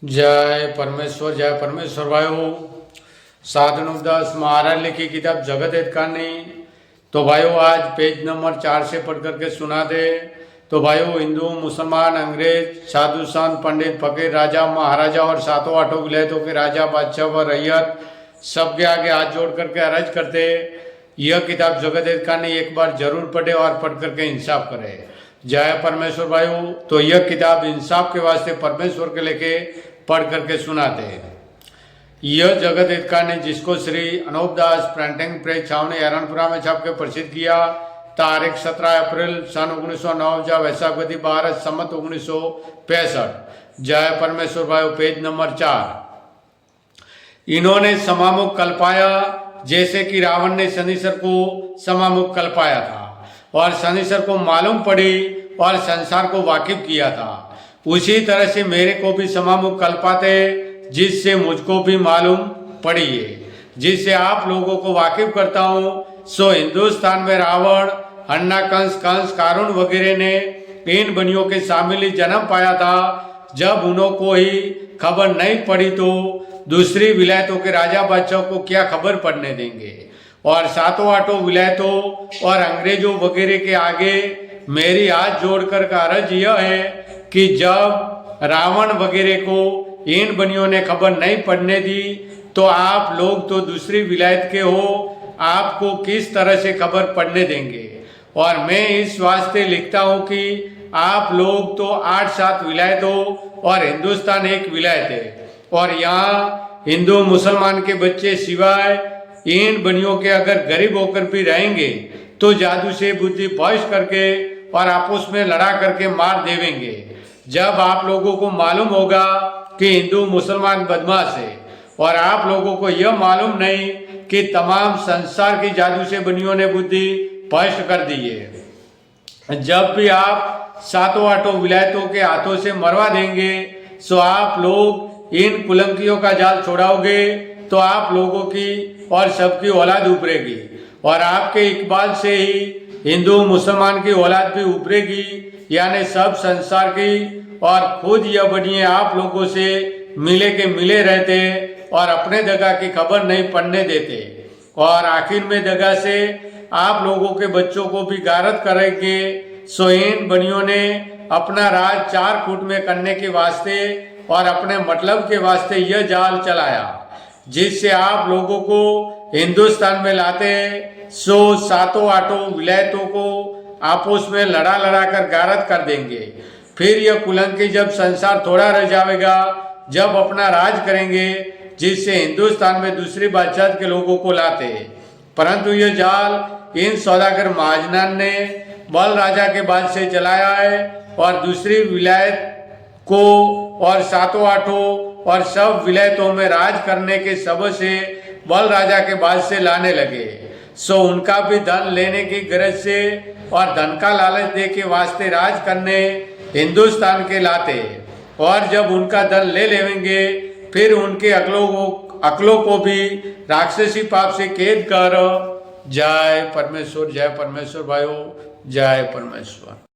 जय परमेश्वर भाइयों। साधनुदास महाराज लिखी किताब जगत हित कहानी। तो भाइयों आज पेज नंबर 4 से पढ़ करके सुना दे। तो भाइयों हिंदू मुसलमान अंग्रेज साधु संत पंडित फकीर राजा महाराजा और सातों आठों विलायतों के राजा बादशाह व रैयत सबके आगे हाथ जोड़ करके अर्ज करते यह किताब जगत हित कहानी एक बार जरूर पढ़े और पढ़ करके इंसाफ करे। जय परमेश्वर भाइयों। तो यह किताब इंसाफ के वास्ते परमेश्वर के लेके पढ़ करके सुनाते हैं। यह जगत हित कहानी जिसको श्री अनूप दास प्रिंटिंग प्रेस छावनी एरनपुरा में छाप के प्रसिद्ध किया। तारीख 17 अप्रैल सन 1909 जब वैशाखवती 12 सम्मत 1965। जय परमेश्वर भाइयों। Page number 4। इन्होंने समामुख कल्पाया जैसे कि रावण ने शनिश्चर को समामुख कल्पाया था और शनिश्चर को मालूम पड़ी और संसार को वाकिफ किया था। उसी तरह से मेरे को भी समामुख कल्पाते जिससे मुझको भी मालूम पड़ी है, जिससे आप लोगों को वाकिफ करता हूँ। सो हिंदुस्तान में रावण हन्ना कंस कारून वगैरह ने इन बनियों के शामिल ही जन्म पाया था। जब उन्हों को ही खबर नहीं पड़ी तो दूसरी विलायतों के राजा बादशाह को क्या खबर पड़ने देंगे। और सातों आठों विलायतों और अंग्रेजों वगैरह के आगे मेरी हाथ जोड़कर का अर्ज यह है कि जब रावण वगैरह को इन बनियों ने खबर नहीं पड़ने दी तो आप लोग तो दूसरी विलायत के हो, आपको किस तरह से खबर पड़ने देंगे। और मैं इस वास्ते लिखता हूँ कि आप लोग तो 8-7 विलायतों और हिंदुस्तान एक विलायत है और यहाँ हिंदू मुसलमान के बच्चे सिवाय इन बनियों के अगर गरीब होकर भी रहेंगे तो जादू से बुद्धि भ्रष्ट करके और आपस में लड़ा करके मार देवेंगे। जब आप लोगों को मालूम होगा कि हिंदू मुसलमान बदमाश है और आप लोगों को यह मालूम नहीं कि तमाम संसार की जादू से बनियों ने बुद्धि भ्रष्ट कर दी है। जब भी आप सातों आठों विलायतों के हाथों से मरवा देंगे सो आप लोग इन कुलंकियों का जाल छोड़ाओगे तो आप लोगों की और सबकी औलाद उभरेगी और आपके इकबाल से ही हिंदू मुसलमान की औलाद भी उभरेगी, यानी सब संसार की। और खुद यह बनिए आप लोगों से मिले के मिले रहते और अपने दगा की खबर नहीं पड़ने देते और आखिर में दगा से आप लोगों के बच्चों को भी गारत करेंगे। सो इन बनियों ने अपना राज 4 फुट में करने के वास्ते और अपने मतलब के वास्ते यह जाल चलाया जिससे आप लोगों को हिंदुस्तान में लाते सो सातों आठों विलायतों को आपस में लड़ा लड़ा कर गारत कर देंगे। फिर यह कुलंकी जब संसार थोड़ा रह जाएगा जब अपना राज करेंगे जिससे हिंदुस्तान में दूसरी बादशाह के लोगों को लाते। परंतु यह जाल इन सौदागर महाजनान ने बल राजा के बाद से चलाया है और दूसरी विलायत को और सातों आठों और सब विलायतों में राज करने के सबब से बल राजा के बाद से लाने लगे। सो उनका भी धन लेने की गरज से और धन का लालच दे के वास्ते राज करने हिंदुस्तान के लाते और जब उनका धन ले लेंगे फिर उनके अकलों को भी राक्षसी पाप से कैद कर। जय परमेश्वर भाइयों। जय परमेश्वर।